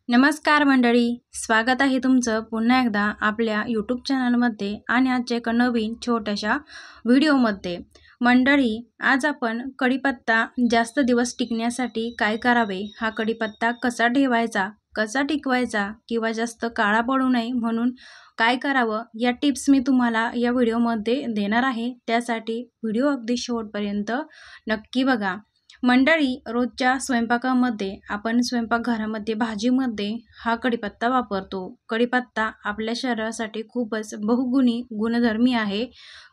नमस्कार मंडळी, स्वागत आहे तुमचं पुन्हा एकदा आपल्या यूट्यूब चॅनलमध्ये आणि आजच्या एका नवीन छोट्याशा व्हिडिओमध्ये। मंडळी, आज आपण कढीपत्ता जास्त दिवस टिकण्यासाठी काय करावे, हा कढीपत्ता कसा ठेवायचा, कसा टिकवायचा किंवा जास्त काळा पडू नये म्हणून काय करावं, या टिप्स मी तुम्हाला या व्हिडिओमध्ये देणार आहे। त्यासाठी व्हिडिओ अगदी शेवटपर्यंत नक्की बघा। मंडळी, रोजच्या स्वयंपाकामध्ये आपण स्वयंपाकघरामध्ये भाजीमध्ये हा कढीपत्ता वापरतो। कढीपत्ता आपल्या शरीरासाठी खूपच बहुगुणी गुणधर्मी आहे।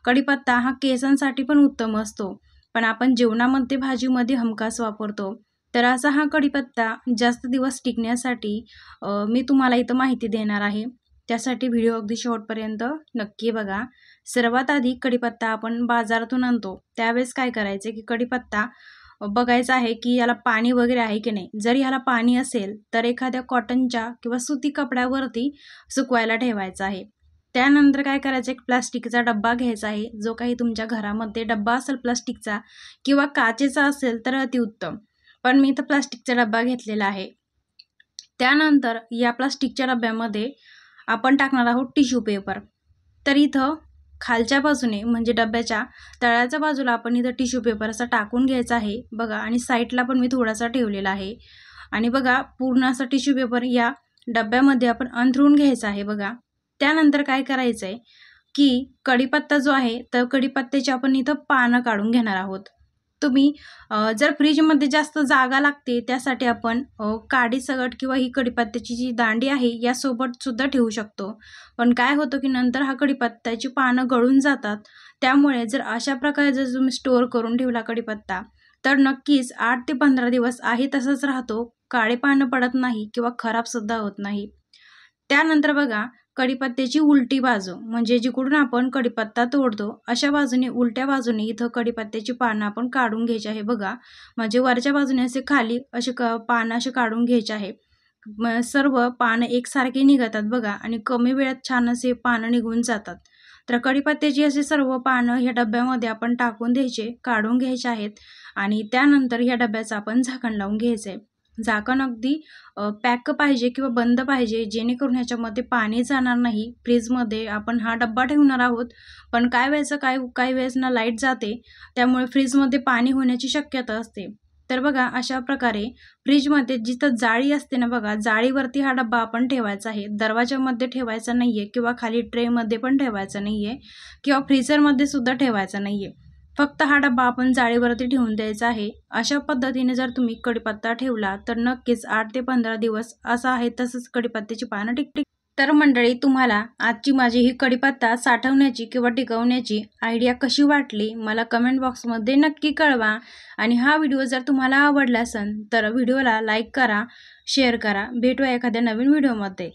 कढीपत्ता हा केसांसाठी पण उत्तम असतो, पण आपण जेवणामध्ये भाजीमध्ये हमखास वापरतो। तर असा हा कढीपत्ता जास्त दिवस टिकण्यासाठी मी तुम्हाला इथं माहिती देणार आहे। त्यासाठी व्हिडिओ अगदी शेवटपर्यंत नक्की बघा। सर्वात आधी कढीपत्ता आपण बाजारातून आणतो त्यावेळेस काय करायचे की कढीपत्ता बघायचं आहे की याला पाणी वगैरे आहे की नाही। जर याला पाणी असेल तर एखाद्या कॉटनच्या किंवा सुती कपड्यावरती सुकवायला ठेवायचं आहे। त्यानंतर काय करायचं, एक प्लास्टिकचा डब्बा घ्यायचा आहे। जो काही तुमच्या घरामध्ये डब्बा असेल प्लास्टिकचा किंवा काचेचा असेल तर अतिउत्तम, पण मी इथं प्लास्टिकचा डब्बा घेतलेला आहे। त्यानंतर या प्लास्टिकच्या डब्यामध्ये आपण टाकणार आहोत टिश्यू पेपर। तर इथं खालच्या बाजूने म्हणजे डब्याच्या तळाच्या बाजूला आपण इथं टिश्यू पेपर असा टाकून घ्यायचा आहे बघा, आणि साईडला पण मी थोडासा ठेवलेला आहे। आणि बघा, पूर्ण असा टिश्यू पेपर या डब्यामध्ये आपण अंथरून घ्यायचा आहे बघा। त्यानंतर काय करायचं आहे की कढीपत्ता जो आहे तर कढीपत्त्याची आपण इथं पानं काढून घेणार आहोत। तुम्ही जर फ्रीजमध्ये जास्त जागा लागते त्यासाठी आपण काडी सगट किंवा ही कढीपत्त्याची जी दांडी आहे यासोबत सुद्धा ठेवू शकतो। पण काय होतं की नंतर हा कढीपत्त्याची पानं गळून जातात। त्यामुळे जर अशा प्रकारे जर तुम्ही स्टोअर करून ठेवला कढीपत्ता तर नक्कीच 8 ते 15 दिवस आहे तसंच राहतो, काळे पानं पडत नाही किंवा खराब सुद्धा होत नाही। त्यानंतर बघा, कढीपत्त्याची उलटी बाजू म्हणजे जिकडून आपण कढीपत्ता तोडतो अशा बाजूने उलट्या बाजूने इथं कढीपत्त्याची पानं आपण काढून घ्यायची आहे बघा। म्हणजे वरच्या बाजूने असे खाली असे पानं असे काढून घ्यायचे आहे। सर्व पानं एकसारखे निघतात बघा, आणि कमी वेळात छान असे पानं निघून जातात। तर कढीपत्त्याची असे सर्व पानं ह्या डब्यामध्ये आपण टाकून द्यायचे, काढून घ्यायचे आहेत। आणि त्यानंतर ह्या डब्याचं आपण झाकण लावून घ्यायचंय। झाकण अगदी पॅक पाहिजे किंवा बंद पाहिजे, जेणेकरून ह्याच्यामध्ये पाणी जाणार नाही। फ्रीजमध्ये आपण हा डब्बा ठेवणार आहोत, पण काही वेळेस ना लाईट जाते, त्यामुळे फ्रीजमध्ये पाणी होण्याची शक्यता असते। तर बघा, अशा प्रकारे फ्रीजमध्ये जिथं जाळी असते ना बघा, जाळीवरती हा डब्बा आपण ठेवायचा आहे। दरवाजामध्ये ठेवायचा नाहीये किंवा खाली ट्रेमध्ये पण ठेवायचा नाहीये किंवा फ्रीझरमध्ये सुद्धा ठेवायचा नाहीये। फक्त हा डब्बा आपण जाळीवरती ठेवून द्यायचा आहे। अशा पद्धतीने जर तुम्ही कढीपत्ता ठेवला तर नक्कीच 8 ते 15 दिवस असं आहे तसंच कढीपत्त्याची पानं टिकतील। तर मंडळी, तुम्हाला आजची माझी ही कढीपत्ता साठवण्याची किंवा टिकवण्याची आयडिया कशी वाटली मला कमेंट बॉक्समध्ये नक्की कळवा। आणि हा व्हिडिओ जर तुम्हाला आवडला असेल तर व्हिडिओला लाईक करा, शेअर करा। भेटूया एखाद्या नवीन व्हिडिओमध्ये।